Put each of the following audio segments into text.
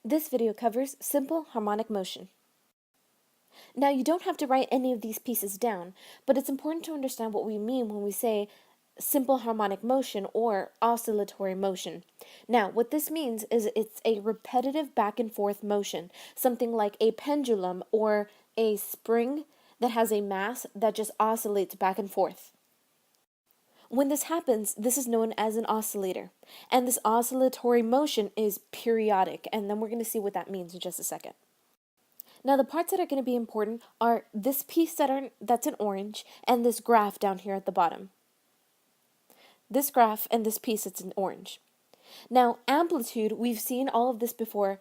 This video covers simple harmonic motion. Now, you don't have to write any of these pieces down, but it's important to understand what we mean when we say simple harmonic motion or oscillatory motion. Now, what this means is it's a repetitive back and forth motion, something like a pendulum or a spring that has a mass that just oscillates back and forth. When this happens, this is known as an oscillator, and this oscillatory motion is periodic, and then we're going to see what that means in just a second. Now, the parts that are going to be important are this piece that's in orange and this graph down here at the bottom. This graph and this piece that's in orange. Now, amplitude, we've seen all of this before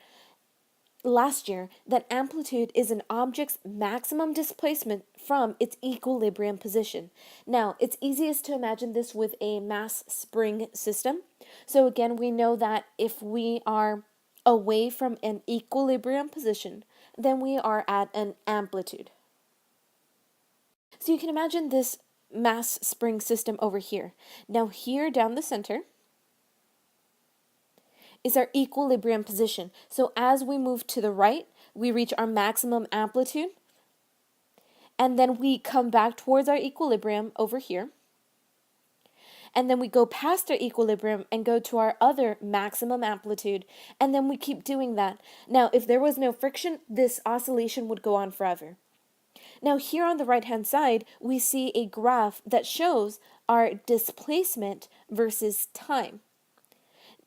last year, that amplitude is an object's maximum displacement from its equilibrium position. Now, it's easiest to imagine this with a mass spring system. So again, we know that if we are away from an equilibrium position, then we are at an amplitude. So you can imagine this mass spring system over here. Now here down the center is our equilibrium position. So as we move to the right, we reach our maximum amplitude, and then we come back towards our equilibrium over here. And then we go past our equilibrium and go to our other maximum amplitude, and then we keep doing that. Now, if there was no friction, this oscillation would go on forever. Now, here on the right-hand side, we see a graph that shows our displacement versus time.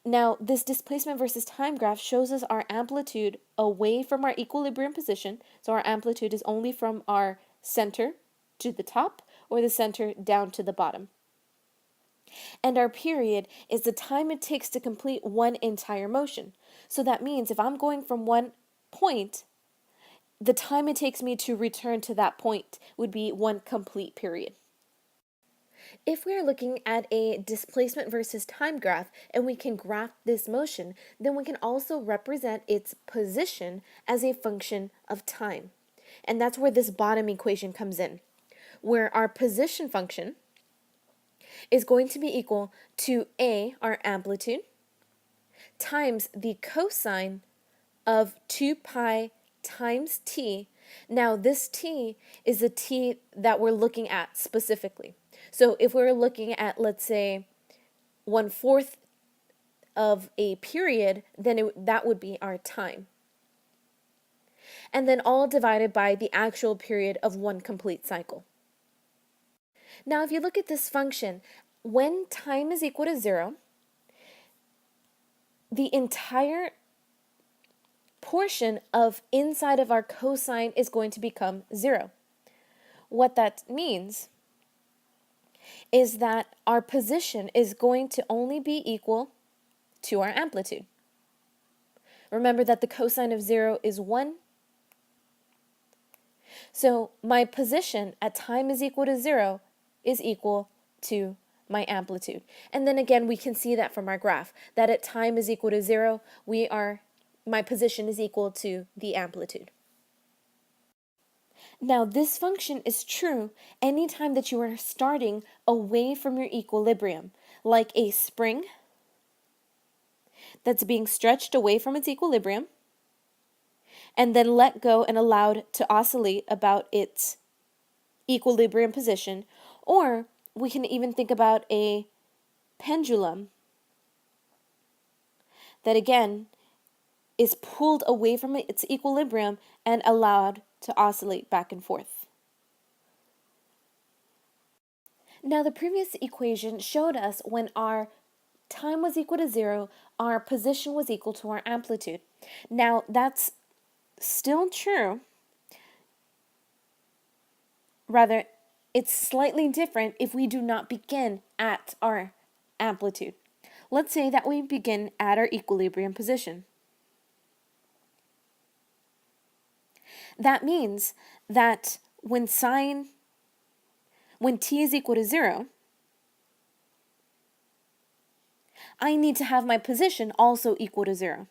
Now, this displacement versus time graph shows us our amplitude away from our equilibrium position. So our amplitude is only from our center to the top or the center down to the bottom. And our period is the time it takes to complete one entire motion. So that means if I'm going from one point, the time it takes me to return to that point would be one complete period. If we are looking at a displacement versus time graph and we can graph this motion, then we can also represent its position as a function of time. And that's where this bottom equation comes in, where our position function is going to be equal to A, our amplitude, times the cosine of 2 pi times t. Now, this t is the t that we're looking at specifically. So if we're looking at, let's say, 1/4 of a period, then that would be our time. And then all divided by the actual period of one complete cycle. Now, if you look at this function, when time is equal to 0, the entire portion of inside of our cosine is going to become 0. What that means is that our position is going to only be equal to our amplitude. Remember that the cosine of 0 is 1. So my position at time is equal to 0 is equal to my amplitude. And then again, we can see that from our graph, that at time is equal to 0, my position is equal to the amplitude. Now, this function is true anytime that you are starting away from your equilibrium, like a spring that's being stretched away from its equilibrium and then let go and allowed to oscillate about its equilibrium position. Or we can even think about a pendulum that again is pulled away from its equilibrium and allowed to oscillate back and forth. Now, the previous equation showed us when our time was equal to 0, our position was equal to our amplitude. Now, that's still true. Rather, it's slightly different if we do not begin at our amplitude. Let's say that we begin at our equilibrium position. That means that when t is equal to 0, I need to have my position also equal to 0.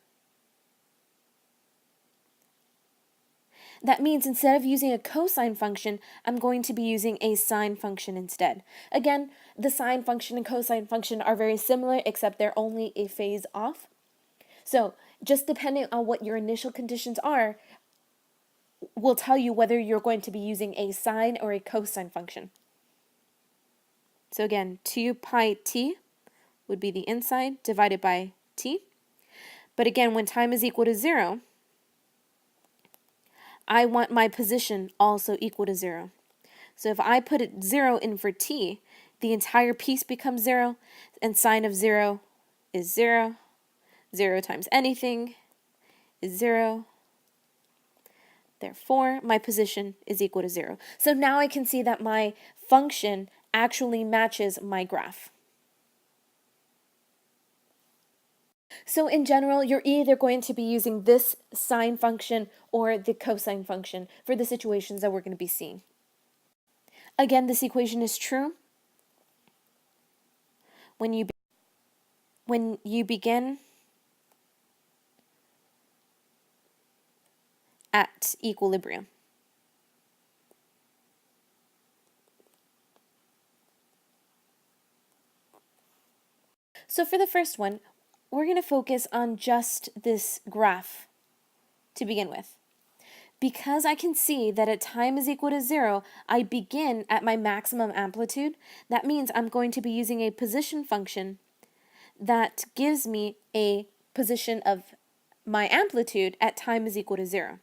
That means instead of using a cosine function, I'm going to be using a sine function instead. Again, the sine function and cosine function are very similar, except they're only a phase off. So just depending on what your initial conditions are, will tell you whether you're going to be using a sine or a cosine function. So again, 2 pi t would be the inside divided by t. But again, when time is equal to 0, I want my position also equal to 0. So if I put it 0 in for t, the entire piece becomes 0, and sine of 0 is 0. 0 times anything is 0. Therefore, my position is equal to 0. So now I can see that my function actually matches my graph. So in general, you're either going to be using this sine function or the cosine function for the situations that we're going to be seeing. Again, this equation is true when you begin at equilibrium. So for the first one, we're going to focus on just this graph to begin with. Because I can see that at time is equal to 0, I begin at my maximum amplitude. That means I'm going to be using a position function that gives me a position of my amplitude at time is equal to 0.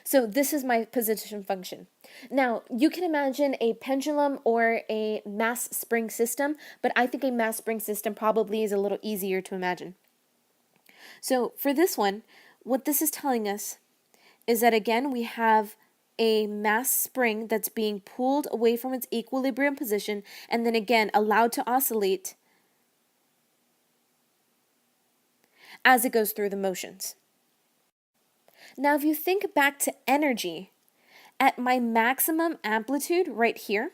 So this is my position function. Now, you can imagine a pendulum or a mass spring system, but I think a mass spring system probably is a little easier to imagine. So for this one, what this is telling us is that again, we have a mass spring that's being pulled away from its equilibrium position and then again allowed to oscillate as it goes through the motions. Now, if you think back to energy, at my maximum amplitude right here,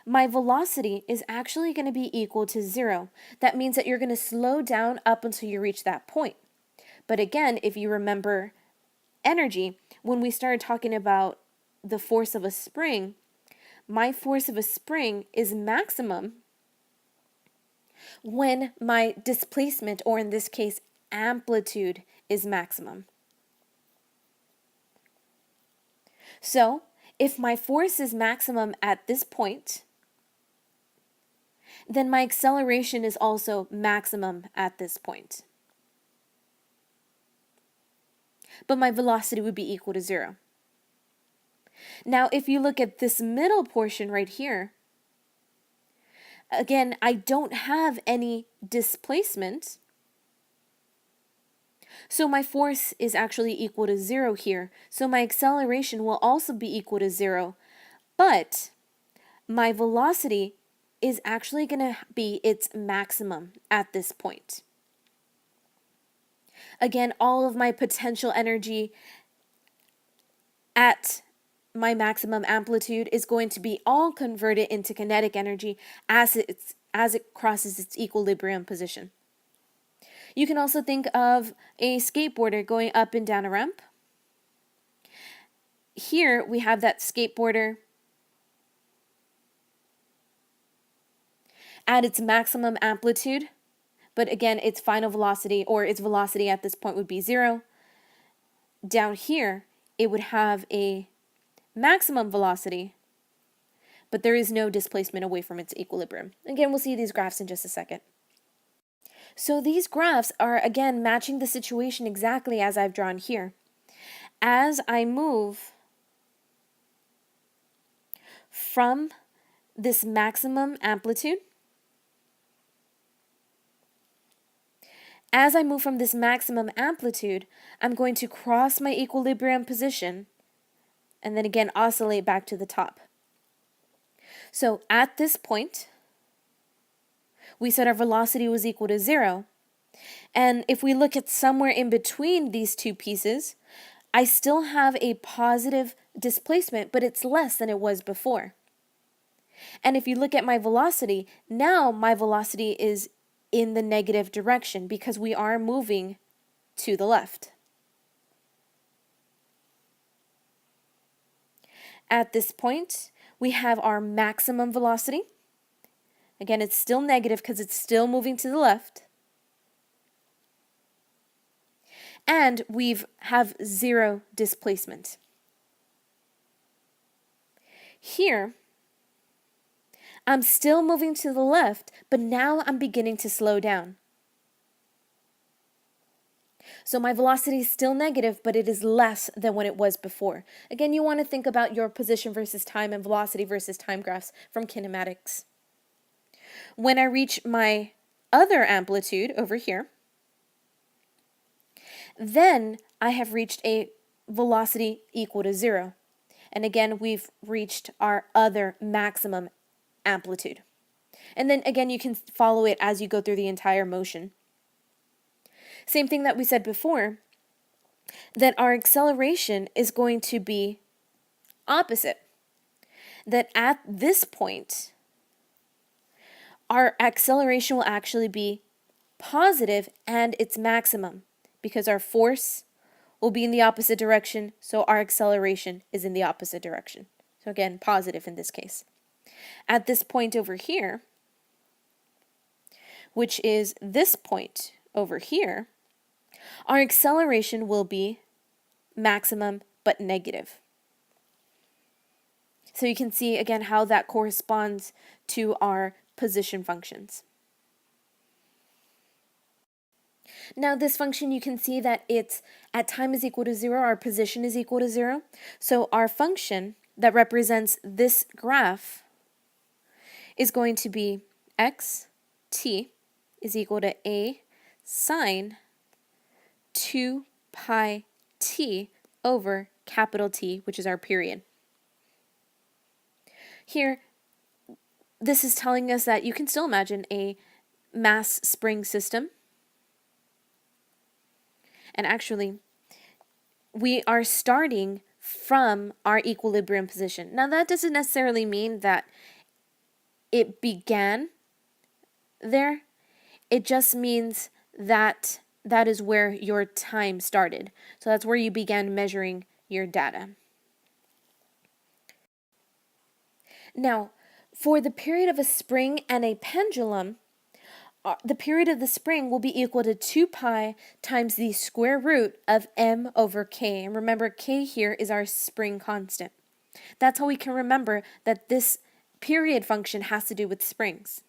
my velocity is actually going to be equal to 0. That means that you're going to slow down up until you reach that point. But again, if you remember energy, when we started talking about the force of a spring, my force of a spring is maximum when my displacement, or in this case, amplitude, is maximum. So, if my force is maximum at this point, then my acceleration is also maximum at this point. But my velocity would be equal to 0. Now, if you look at this middle portion right here, again, I don't have any displacement. So my force is actually equal to 0 here. So my acceleration will also be equal to 0. But my velocity is actually going to be its maximum at this point. Again, all of my potential energy at my maximum amplitude is going to be all converted into kinetic energy as it crosses its equilibrium position. You can also think of a skateboarder going up and down a ramp. Here we have that skateboarder at its maximum amplitude, but again, its final velocity, or its velocity at this point, would be 0. Down here, it would have a maximum velocity, but there is no displacement away from its equilibrium. Again, we'll see these graphs in just a second. So these graphs are, again, matching the situation exactly as I've drawn here. As I move from this maximum amplitude, I'm going to cross my equilibrium position and then again oscillate back to the top. So at this point, we said our velocity was equal to 0. And if we look at somewhere in between these two pieces, I still have a positive displacement, but it's less than it was before. And if you look at my velocity, now my velocity is in the negative direction because we are moving to the left. At this point, we have our maximum velocity. Again, it's still negative because it's still moving to the left. And we have 0 displacement. Here, I'm still moving to the left, but now I'm beginning to slow down. So my velocity is still negative, but it is less than what it was before. Again, you want to think about your position versus time and velocity versus time graphs from kinematics. When I reach my other amplitude over here, then I have reached a velocity equal to 0. And again, we've reached our other maximum amplitude. And then again, you can follow it as you go through the entire motion. Same thing that we said before, that our acceleration is going to be opposite. That at this point, our acceleration will actually be positive and its maximum because our force will be in the opposite direction, so our acceleration is in the opposite direction. So again, positive in this case. At this point over here, which is this point over here, our acceleration will be maximum but negative. So you can see again how that corresponds to our position functions. Now this function, you can see that it's at time is equal to 0, our position is equal to 0. So our function that represents this graph is going to be xt is equal to a sine 2 pi t over capital T, which is our period. Here, this is telling us that you can still imagine a mass spring system. And actually, we are starting from our equilibrium position. Now, that doesn't necessarily mean that it began there. It just means that that is where your time started. So that's where you began measuring your data. Now, for the period of a spring and a pendulum, the period of the spring will be equal to 2 pi times the square root of m over k. And remember, k here is our spring constant. That's how we can remember that this period function has to do with springs.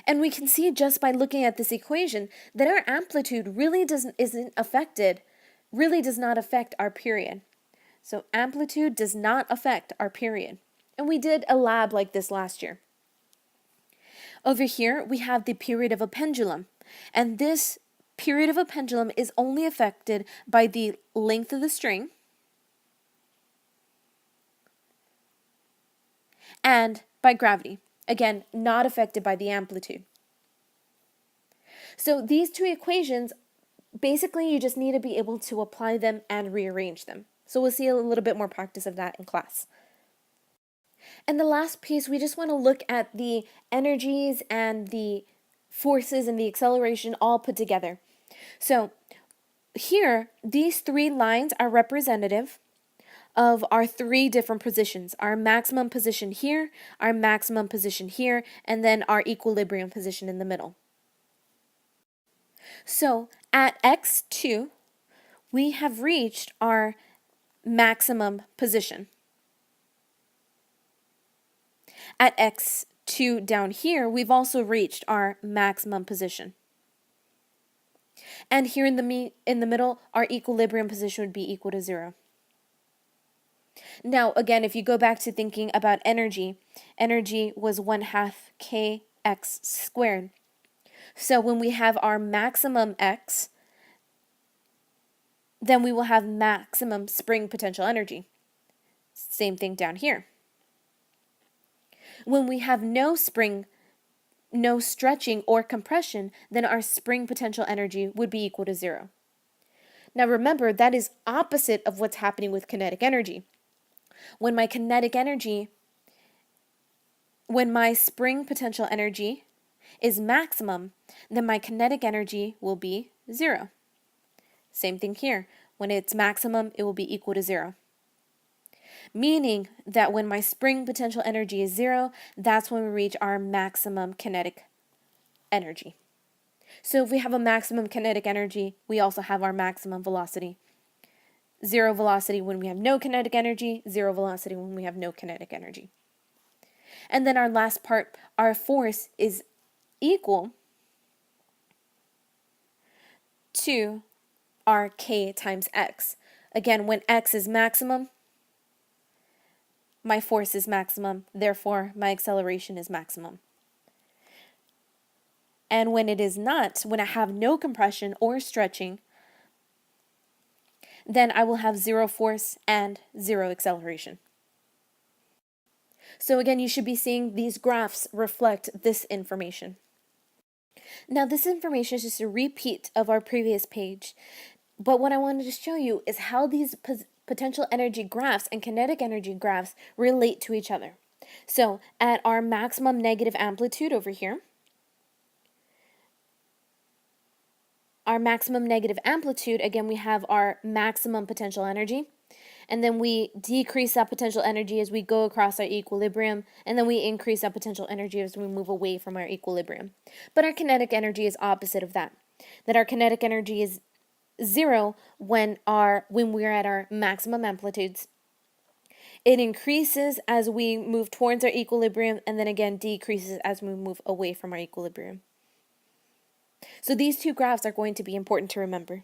And we can see just by looking at this equation that our amplitude really does not affect our period. So amplitude does not affect our period. And we did a lab like this last year. Over here, we have the period of a pendulum. And this period of a pendulum is only affected by the length of the string and by gravity. Again, not affected by the amplitude. So these two equations, basically you just need to be able to apply them and rearrange them. So we'll see a little bit more practice of that in class. And the last piece, we just want to look at the energies and the forces and the acceleration all put together. So here, these 3 lines are representative of our 3 different positions, our maximum position here, our maximum position here, and then our equilibrium position in the middle. So at x2, we have reached our maximum position. At x2 down here, we've also reached our maximum position. And here in the middle, our equilibrium position would be equal to 0. Now, again, if you go back to thinking about energy was 1/2 kx squared. So when we have our maximum x, then we will have maximum spring potential energy. Same thing down here. When we have no spring, no stretching or compression, then our spring potential energy would be equal to 0. Now remember, that is opposite of what's happening with kinetic energy. When my spring potential energy is maximum, then my kinetic energy will be 0. Same thing here. When it's maximum, it will be equal to 0. meaning that when my spring potential energy is 0, that's when we reach our maximum kinetic energy. So if we have a maximum kinetic energy, we also have our maximum velocity. 0 velocity when we have no kinetic energy, 0 velocity when we have no kinetic energy. And then our last part, our force is equal to our k times x. Again, when x is maximum, my force is maximum, therefore my acceleration is maximum. And when it is not, when I have no compression or stretching, then I will have 0 force and 0 acceleration. So again, you should be seeing these graphs reflect this information. Now, this information is just a repeat of our previous page, but what I wanted to show you is how these potential energy graphs and kinetic energy graphs relate to each other. So at our maximum negative amplitude over here, again, we have our maximum potential energy, and then we decrease that potential energy as we go across our equilibrium, and then we increase that potential energy as we move away from our equilibrium. But our kinetic energy is opposite of that. That our kinetic energy is 0 when we're at our maximum amplitudes. It increases as we move towards our equilibrium, and then again decreases as we move away from our equilibrium. So these two graphs are going to be important to remember.